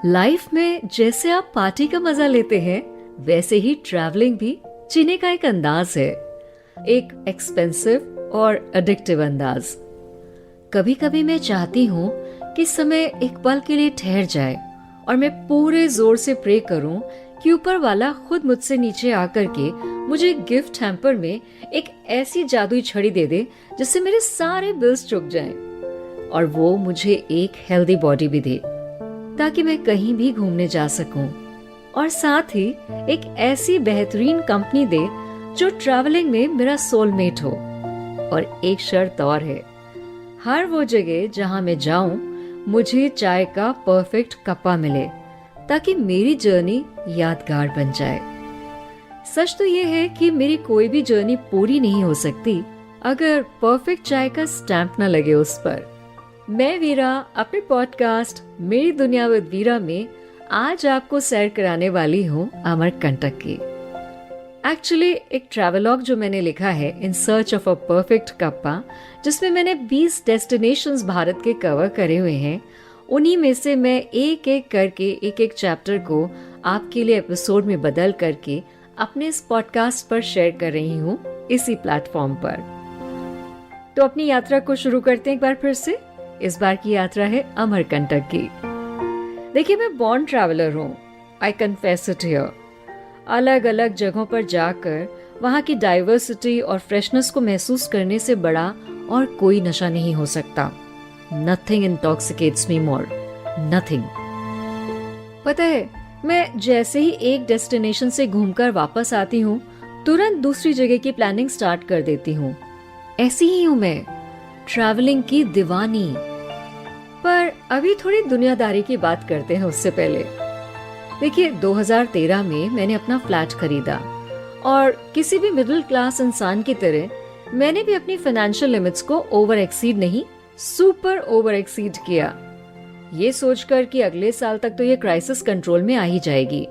Life में जैसे आप पार्टी का मजा लेते हैं, वैसे ही ट्रैवलिंग भी जीने का एक अंदाज है, एक एक्सपेंसिव और एडिक्टिव अंदाज। कभी कभी मैं चाहती हूँ कि समय एक पल के लिए ठहर जाए और मैं पूरे जोर से प्रे करूँ कि ऊपर वाला खुद मुझसे नीचे आकर के मुझे गिफ्ट हैम्पर में एक ऐसी जादुई छड़ी दे दे जिससे मेरे सारे बिल्स चुक जाएं, और वो मुझे एक हेल्दी बॉडी भी दे ताकि मैं कहीं भी घूमने जा सकूं, और साथ ही एक ऐसी बेहतरीन कंपनी दे जो ट्रैवलिंग में मेरा सोलमेट हो। और एक शर्त और है, हर वो जगह जहां मैं जाऊं मुझे चाय का परफेक्ट कप्पा मिले ताकि मेरी जर्नी यादगार बन जाए। सच तो ये है कि मेरी कोई भी जर्नी पूरी नहीं हो सकती अगर परफेक्ट चाय का स्टैंप न लगे उस पर। मैं वीरा अपने पॉडकास्ट मेरी दुनिया विद वीरा में आज आपको सैर कराने वाली हूँ अमरकंटक की। एक्चुअली एक ट्रैवलॉग जो मैंने लिखा है in search of a perfect kappa, जिसमें मैंने 20 डेस्टिनेशंस भारत के कवर करे हुए हैं, उन्हीं में से मैं एक एक करके एक चैप्टर को आपके लिए एपिसोड में बदल करके अपने इस पॉडकास्ट पर शेयर कर रही हूँ इसी प्लेटफॉर्म पर। तो अपनी यात्रा को शुरू करते हैं एक बार फिर से। इस बार की यात्रा है अमरकंटक की। देखिए, मैं बॉर्न ट्रैवलर हूँ, आई कन्फेस इट हियर। अलग अलग जगहों पर जाकर वहाँ की डाइवर्सिटी और फ्रेशनेस को महसूस करने से बड़ा और कोई नशा नहीं हो सकता। Nothing intoxicates me more. Nothing. पता है, मैं जैसे ही एक डेस्टिनेशन से घूमकर वापस आती हूँ, तुरंत दूसरी जगह की प्लानिंग स्टार्ट कर देती हूँ। ऐसी ही हूँ मैं, ट्रैवलिंग की दीवानी। पर अभी थोड़ी दुनियादारी की बात करते हैं उससे पहले। देखिए, 2013 में मैंने अपना फ्लैट खरीदा और किसी भी मिडिल क्लास इंसान की तरह मैंने भी अपनी फाइनेंशियल लिमिट्स को ओवर एक्सीड नहीं, सुपर ओवर एक्सीड किया, ये सोचकर कि अगले साल तक तो ये क्राइसिस कंट्रोल में आ ही जाएगी।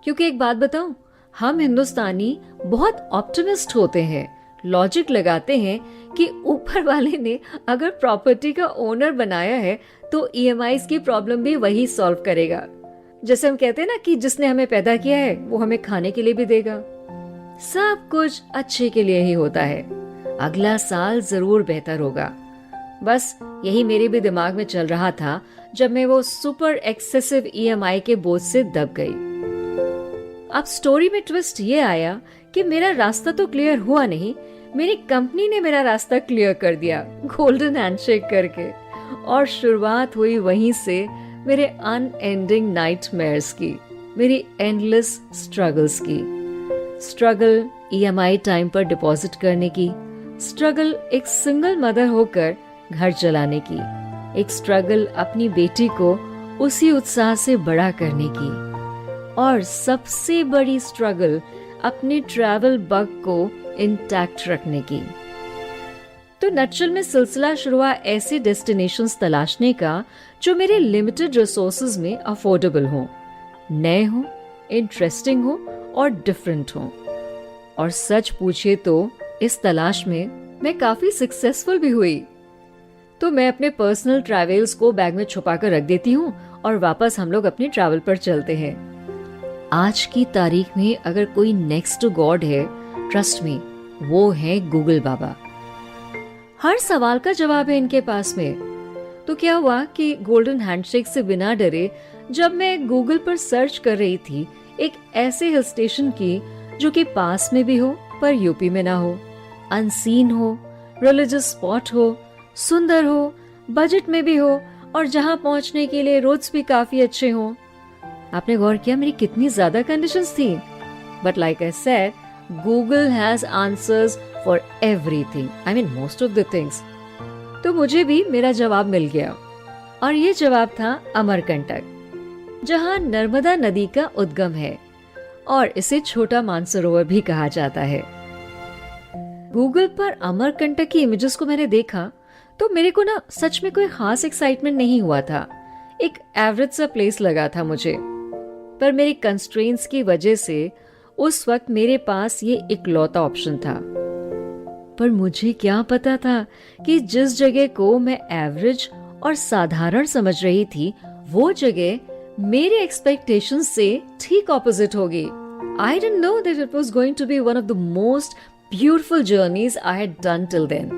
क्योंकि एक बात बताऊं, हम हिंदुस्तानी बहुत ऑप्टिमिस्ट होते हैं, लॉजिक लगाते हैं कि ऊपर वाले ने अगर प्रॉपर्टी का ओनर बनाया है तो ईएमआईज की प्रॉब्लम भी वही सॉल्व करेगा। जैसे हम कहते हैं ना कि जिसने हमें पैदा किया है वो हमें खाने के लिए भी देगा। सब कुछ अच्छे के लिए ही होता है, अगला साल जरूर बेहतर होगा। बस यही मेरे भी दिमाग में चल रहा था जब मैं वो सुपर एक्सेसिव ईएमआई के बोझ से दब गई। अब स्टोरी में ट्विस्ट ये आया कि मेरा रास्ता तो क्लियर हुआ नहीं, मेरी कंपनी ने मेरा रास्ता क्लियर कर दिया गोल्डन हैंडशेक करके। और शुरुआत हुई वहीं से मेरे अनएंडिंग नाइटमेयर्स की, मेरी एंडलेस स्ट्रगल्स की। स्ट्रगल ईएमआई टाइम पर डिपॉजिट करने की, स्ट्रगल एक सिंगल मदर होकर घर चलाने की, एक स्ट्रगल अपनी बेटी को उसी उत्साह से बड़ा करने की, और सबसे बड़ी स्ट्रगल अपने ट्रैवल बग को इंटैक्ट रखने की। तो नटशल में सिलसिला शुरू हुआ ऐसे डेस्टिनेशंस तलाशने का जो मेरे लिमिटेड रिसोर्सेज में अफोर्डेबल हों, नए हों, इंटरेस्टिंग हों और डिफरेंट हों। और सच पूछिए तो इस तलाश में मैं काफी सक्सेसफुल भी हुई। तो मैं अपने पर्सनल ट्रैवल्स को बैग में छुपा कर रख देती हूँ और वापस हम लोग अपनी ट्रैवल पर चलते हैं। आज की तारीख में अगर कोई नेक्स्ट टू गॉड है, ट्रस्ट मी, वो है गूगल बाबा। हर सवाल का जवाब है इनके पास में। तो क्या हुआ कि गोल्डन हैंडशेक से बिना डरे जब मैं गूगल पर सर्च कर रही थी एक ऐसे हिल स्टेशन की जो कि पास में भी हो पर यूपी में ना हो, अनसीन हो, रिलीजियस स्पॉट हो, सुंदर हो, बजट में भी हो और जहां पहुंचने के लिए रोड्स भी काफी अच्छे हों। आपने गौर किया मेरी कितनी ज्यादा कंडीशंस थी? But like I said, Google has answers for everything, I mean most of the things. तो मुझे भी मेरा जवाब मिल गया, और ये जवाब था अमरकंटक, जहां नर्मदा नदी का उद्गम है और इसे छोटा मानसरोवर भी कहा जाता है। गूगल पर अमरकंटक की इमेजेस को मैंने देखा तो मेरे को ना सच में कोई खास एक्साइटमेंट नहीं हुआ था, एक एवरेज सा प्लेस लगा था मुझे। पर मेरी कंस्ट्रेंट्स की वजह से उस वक्त मेरे पास ये इकलौता ऑप्शन था। पर मुझे क्या पता था कि जिस जगह को मैं एवरेज और साधारण समझ रही थी, वो जगह मेरे एक्सपेक्टेशंस से ठीक ऑपोजिट होगी। I didn't know that it was going to be one of the most beautiful journeys I had done till then.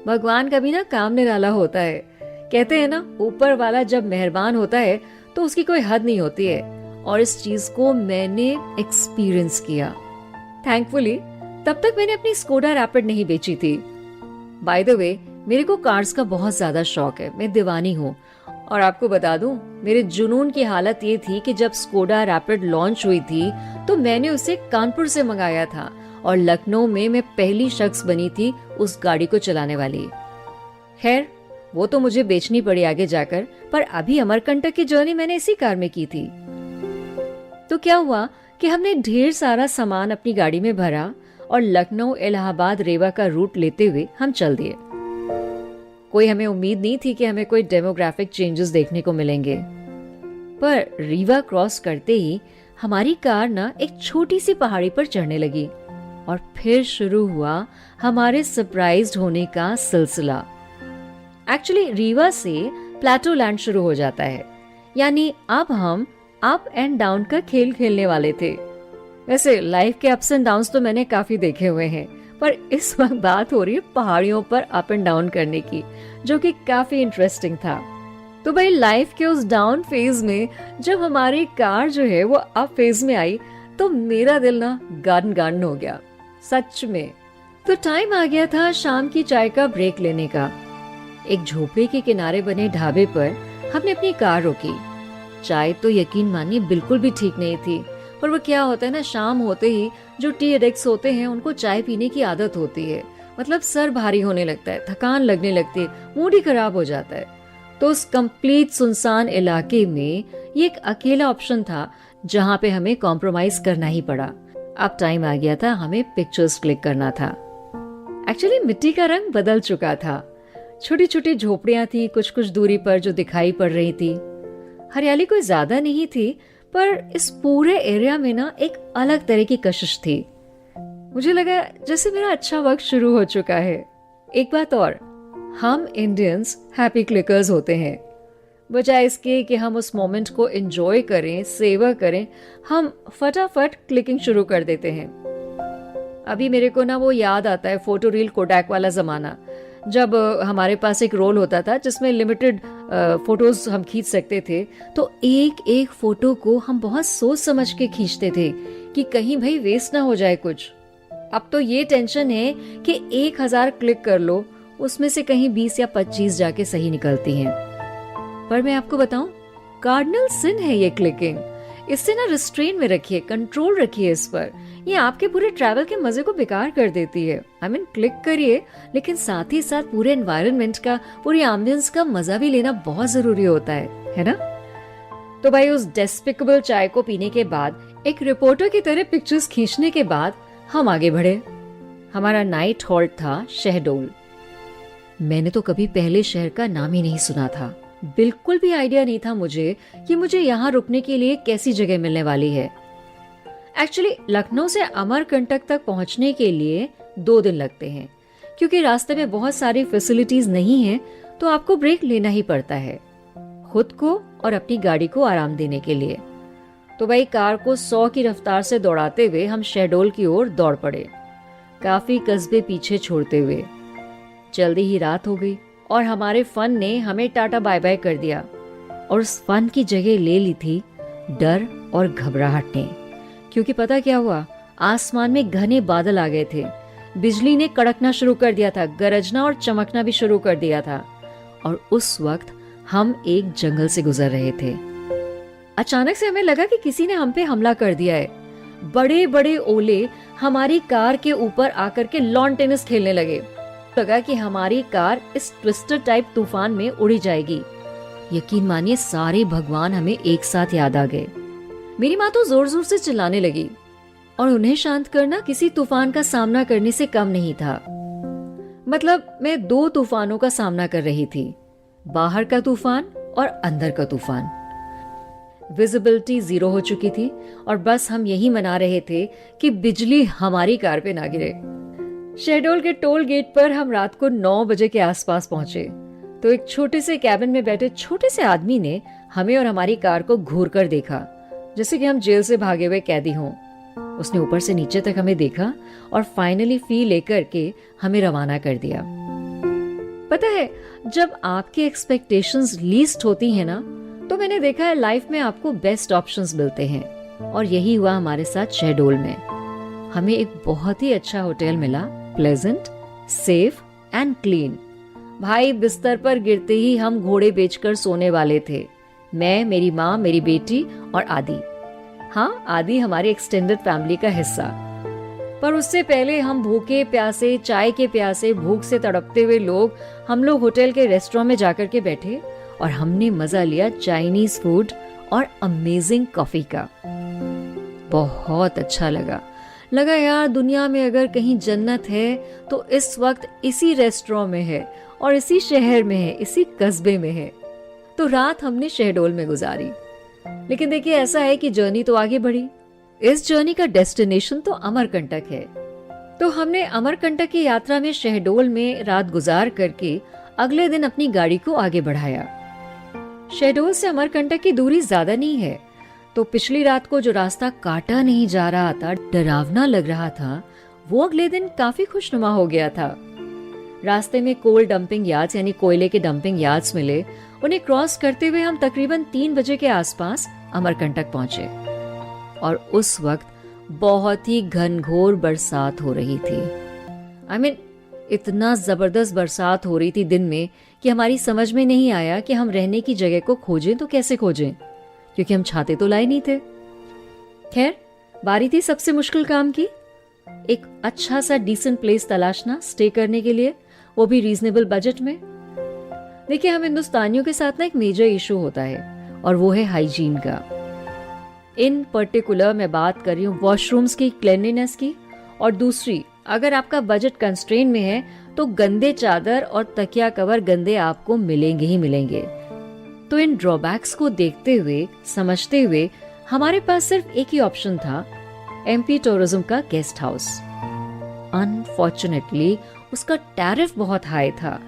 भगवान का भी ना काम निराला होता है। कहते हैं ना, ऊपर वाला जब मेहरबान होता है तो उसकी कोई हद नहीं होती है, और इस चीज को मैंने एक्सपीरियंस किया। थैंकफुली तब तक मैंने अपनी स्कोडा रैपिड नहीं बेची थी। बाय द वे, मेरे को कार्स का बहुत ज्यादा शौक है, मैं दीवानी हूँ। और आपको बता दूं, मेरे जुनून की हालत ये थी कि जब स्कोडा रैपिड लॉन्च हुई थी तो मैंने उसे कानपुर से मंगाया था, और लखनऊ में मैं पहली शख्स बनी थी उस गाड़ी को चलाने वाली। खैर, वो तो मुझे बेचनी पड़ी आगे जाकर, पर अभी अमरकंटक की जर्नी मैंने इसी कार में की थी। तो क्या हुआ कि हमने ढेर सारा सामान अपनी गाड़ी में भरा और लखनऊ, इलाहाबाद, रेवा का रूट लेते हुए हम चल दिए। कोई हमें उम्मीद नहीं थी कि हमें कोई डेमोग्राफिक चेंजेस देखने को मिलेंगे, पर रीवा क्रॉस करते ही हमारी कार ना एक छोटी सी पहाड़ी पर चढ़ने लगी, और फिर शुरू हुआ हमारे सरप्राइज्ड होने का सिलसिला। एक्चुअली रीवा से प्लेटो लैंड शुरू हो जाता है, यानी अब हम अप एंड डाउन का खेल खेलने वाले थे। वैसे लाइफ के अप्स एंड डाउन्स तो मैंने काफी देखे हुए हैं, पर इस वक्त बात हो रही है पहाड़ियों पर अप एंड डाउन करने की, जो कि काफी इंटरेस्टिंग था। तो भाई, लाइफ के उस डाउन फेज में जब हमारी कार जो है वो अप फेज में आई तो मेरा दिल ना गार्डन गार्डन हो गया, सच में। तो टाइम आ गया था शाम की चाय का ब्रेक लेने का। एक झोपड़ी के किनारे बने ढाबे पर हमने अपनी कार रोकी। चाय तो यकीन मानिए बिल्कुल भी ठीक नहीं थी, पर वो क्या होता है ना, शाम होते ही जो टी एडिक्ट्स होते हैं उनको चाय पीने की आदत होती है। मतलब सर भारी होने लगता है, थकान लगने लगती है, मूड ही खराब हो जाता है। तो उस कंप्लीट सुनसान इलाके में ये एक अकेला ऑप्शन था जहाँ पे हमें कॉम्प्रोमाइज करना ही पड़ा। अब टाइम आ गया था हमें पिक्चर्स क्लिक करना था। एक्चुअली मिट्टी का रंग बदल चुका था। छोटी छोटी झोपड़ियां थी कुछ कुछ दूरी पर जो दिखाई पड़ रही थी। हरियाली कोई ज्यादा नहीं थी, पर इस पूरे एरिया में ना एक अलग तरह की कशिश थी। मुझे लगा जैसे मेरा अच्छा वक्त शुरू हो चुका है। एक बात और, हम इंडियंस हैप्पी क्लिकर्स होते हैं। बजाय इसके कि हम उस मोमेंट को एंजॉय करें, सेवा करें, हम फटाफट क्लिकिंग शुरू कर देते हैं। अभी मेरे को ना वो याद आता है फोटो रील कोडैक वाला जमाना, जब हमारे पास एक रोल होता था जिसमें लिमिटेड फोटोज हम खींच सकते थे। तो एक एक फोटो को हम बहुत सोच समझ के खींचते थे कि कहीं भाई वेस्ट ना हो जाए कुछ। अब तो ये टेंशन है कि 1000 क्लिक कर लो, उसमें से कहीं 20 या 25 जाके सही निकलती हैं। पर मैं आपको बताऊं, कार्डिनल सिन है ये क्लिकिंग। इससे ना रिस्ट्रेन में रखिए, कंट्रोल रखिए इस पर। ये आपके पूरे ट्रैवल के मजे को बेकार कर देती है। आई मीन क्लिक करिए, लेकिन साथ ही साथ पूरे एनवायरनमेंट का, पूरी एम्बियंस का मजा भी लेना बहुत जरूरी होता है ना? तो भाई, उस डेस्पिकेबल चाय को पीने के बाद, एक रिपोर्टर की तरह पिक्चर्स खींचने के बाद हम आगे बढ़े। हमारा नाइट हॉल्ट था शहडोल। मैंने तो कभी पहले शहर का नाम ही नहीं सुना था। बिल्कुल भी आइडिया नहीं था मुझे कि मुझे यहाँ रुकने के लिए कैसी जगह मिलने वाली है। एक्चुअली लखनऊ से अमरकंटक तक पहुंचने के लिए 2 दिन लगते हैं, क्योंकि रास्ते में बहुत सारी फैसिलिटीज नहीं है, तो आपको ब्रेक लेना ही पड़ता है खुद को और अपनी गाड़ी को आराम देने के लिए। तो भाई, कार को 100 की रफ्तार से दौड़ाते हुए हम शहडोल की ओर दौड़ पड़े, काफी कस्बे पीछे छोड़ते हुए। जल्दी ही रात हो गई और हमारे फन ने हमें टाटा बाय बाय कर दिया, और उस फन की जगह ले ली थी डर और घबराहट ने। क्योंकि पता क्या हुआ, आसमान में घने बादल आ गए थे, बिजली ने कड़कना शुरू कर दिया था, गरजना और चमकना भी शुरू कर दिया था। और उस वक्त हम एक जंगल से गुजर रहे थे। अचानक से हमें लगा कि किसी ने हम पे हमला कर दिया है। बड़े बड़े ओले हमारी कार के ऊपर आकर के लॉन टेनिस खेलने लगे। लगा कि हमारी कार इस ट्विस्टर टाइप तूफान में उड़ी जाएगी। यकीन मानिए, सारे भगवान हमें एक साथ याद आ गए। मेरी माँ तो जोर जोर से चिल्लाने लगी, और उन्हें शांत करना किसी तूफान का सामना करने से कम नहीं था। मतलब मैं 2 तूफानों का सामना कर रही थी, बाहर का तूफान और अंदर का तूफान। विजिबिलिटी 0 हो चुकी थी, और बस हम यही मना रहे थे कि बिजली हमारी कार पे ना गिरे। शहडोल के टोल गेट पर हम रात को 9 बजे के आसपास पहुंचे। तो एक छोटे से कैबिन में बैठे छोटे से आदमी ने हमें और हमारी कार को घूर कर देखा, जैसे कि हम जेल से भागे हुए कैदी हों। उसने ऊपर से नीचे तक हमें देखा और फाइनली फी लेकर के हमें रवाना कर दिया। पता है, जब आपकी एक्सपेक्टेशंस लीस्ट होती हैं ना, तो मैंने देखा है लाइफ में आपको बेस्ट ऑप्शंस मिलते हैं, और यही हुआ हमारे साथ शहडोल में। हमें एक बहुत ही अच्छा होटल मिला, प्लेजेंट, सेफ एंड क्लीन। भाई बिस्तर पर गिरते ही हम घोड़े बेचकर सोने वाले थे, मैं, मेरी माँ, मेरी बेटी और आदि। हाँ, आदि हमारी एक्सटेंडेड फैमिली का हिस्सा। पर उससे पहले हम भूखे प्यासे, चाय के प्यासे, भूख से तड़पते हुए लोग, हम लोग होटल के रेस्टोरेंट में जाकर के बैठे और हमने मजा लिया चाइनीज फूड और अमेजिंग कॉफी का। बहुत अच्छा लगा यार, दुनिया में अगर कहीं जन्नत है तो इस वक्त इसी रेस्टोरेंट में है और इसी शहर में है, इसी कस्बे में है। तो रात हमने शहडोल में गुजारी। लेकिन देखिए, ऐसा है कि जर्नी तो आगे बढ़ी। इस जर्नी का डेस्टिनेशन तो अमरकंटक है। तो हमने अमरकंटक की यात्रा में शहडोल में रात गुजार करके अगले दिन अपनी गाड़ी को आगे बढ़ाया। शहडोल से अमरकंटक की दूरी ज्यादा नहीं है, तो पिछली रात को जो रास्ता काटा नहीं जा रहा था, डरावना लग रहा था, वो अगले दिन काफी खुशनुमा हो गया था। रास्ते में कोल डंपिंग यार्ड्स यानी कोयले के डंपिंग यार्ड्स मिले। उन्हें क्रॉस करते हुए हम तकरीबन 3 बजे के आसपास अमरकंटक पहुंचे और उस वक्त बहुत ही घनघोर बरसात हो रही थी। इतना जबरदस्त बरसात हो रही थी दिन में कि हमारी समझ में नहीं आया कि हम रहने की जगह को खोजें तो कैसे खोजें, क्योंकि हम छाते तो लाए नहीं थे। खैर, बारी थी सबसे मुश्किल काम की, एक अच्छा सा डिसेंट प्लेस तलाशना स्टे करने के लिए, वो भी रीजनेबल बजट में। देखिए, हम हिंदुस्तानियों के साथ ना एक मेजर इशू होता है और वो है हाइजीन का। इन पर्टिकुलर मैं बात कर रही हूँ वॉशरूम्स की क्लीनलीनेस की, और दूसरी, अगर आपका बजट कंस्ट्रेन में है तो गंदे चादर और तकिया कवर गंदे आपको मिलेंगे ही मिलेंगे। तो इन ड्रॉबैक्स को देखते हुए, समझते हुए, हमारे पास सिर्फ एक ही ऑप्शन था, एमपी टूरिज्म का गेस्ट हाउस। अनफॉर्चुनेटली उसका टैरिफ बहुत हाई था।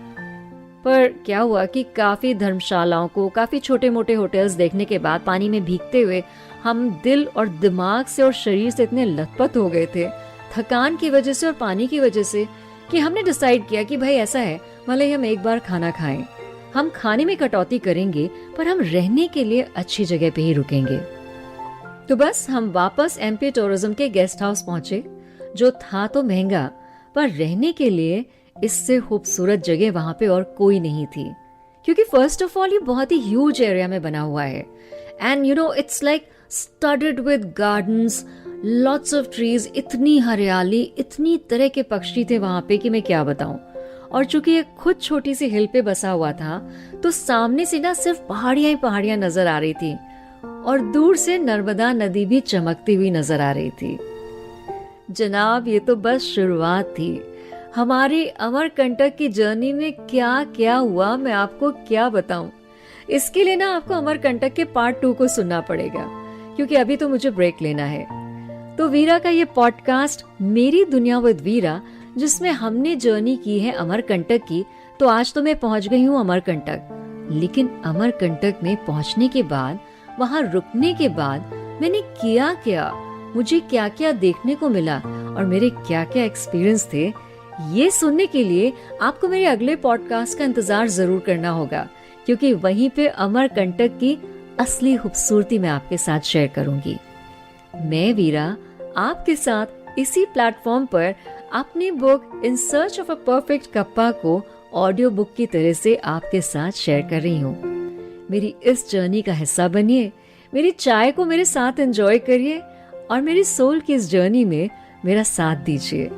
पर क्या हुआ कि काफी धर्मशालाओं को, काफी छोटे मोटे होटल्स देखने के बाद पानी में भीगते हुए हम दिल और दिमाग से और शरीर से इतने लथपथ हो गए थे, थकान की वजह से और पानी की वजह से, कि हमने डिसाइड किया कि भाई ऐसा है, भले ही हम एक बार खाना खाएं, हम खाने में कटौती करेंगे, पर हम रहने के लिए अच्छी जगह पे ही रुकेंगे। तो बस हम वापस एमपी टूरिज्म के गेस्ट हाउस पहुंचे, जो था तो महंगा, पर रहने के लिए इससे खूबसूरत जगह वहां पे और कोई नहीं थी। क्योंकि फर्स्ट ऑफ ऑल ये बहुत ही ह्यूज एरिया में बना हुआ है, and you know it's like studded with gardens, lots of trees, इतनी हरियाली, इतनी तरह के पक्षी थे वहां पे कि मैं क्या बताऊं। और चूंकि ये खुद छोटी सी हिल पे बसा हुआ था, तो सामने से ना सिर्फ पहाड़ियां ही पहाड़ियां नजर आ रही थी और दूर से नर्मदा नदी भी चमकती हुई नजर आ रही थी। जनाब, ये तो बस शुरुआत थी। हमारी अमरकंटक की जर्नी में क्या क्या हुआ मैं आपको क्या बताऊं। इसके लिए ना आपको अमरकंटक के पार्ट 2 को सुनना पड़ेगा, क्योंकि अभी तो मुझे ब्रेक लेना है। तो वीरा का ये पॉडकास्ट मेरी दुनिया विद वीरा, जिसमें हमने जर्नी की है अमरकंटक की, तो आज तो मैं पहुंच गई हूँ अमरकंटक। लेकिन अमरकंटक में पहुंचने के बाद, वहां रुकने के बाद मैंने किया क्या, मुझे क्या क्या देखने को मिला और मेरे क्या क्या एक्सपीरियंस थे, ये सुनने के लिए आपको मेरे अगले पॉडकास्ट का इंतजार जरूर करना होगा, क्योंकि वहीं पे अमरकंटक की असली खूबसूरती मैं आपके साथ शेयर करूंगी। मैं वीरा आपके साथ इसी प्लेटफॉर्म पर अपनी book in search of a perfect kappa को ऑडियो बुक की तरह से आपके साथ शेयर कर रही हूँ। मेरी इस जर्नी का हिस्सा बनिए, मेरी चाय को मेरे साथ एंजॉय करिए और मेरी सोल की इस जर्नी में मेरा साथ दीजिए।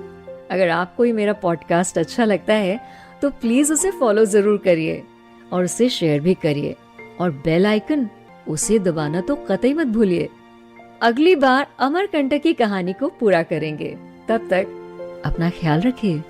अगर आपको ये मेरा पॉडकास्ट अच्छा लगता है तो प्लीज उसे फॉलो जरूर करिए और उसे शेयर भी करिए, और बेल आइकन उसे दबाना तो कतई मत भूलिए। अगली बार अमरकंटक की कहानी को पूरा करेंगे। तब तक अपना ख्याल रखिए।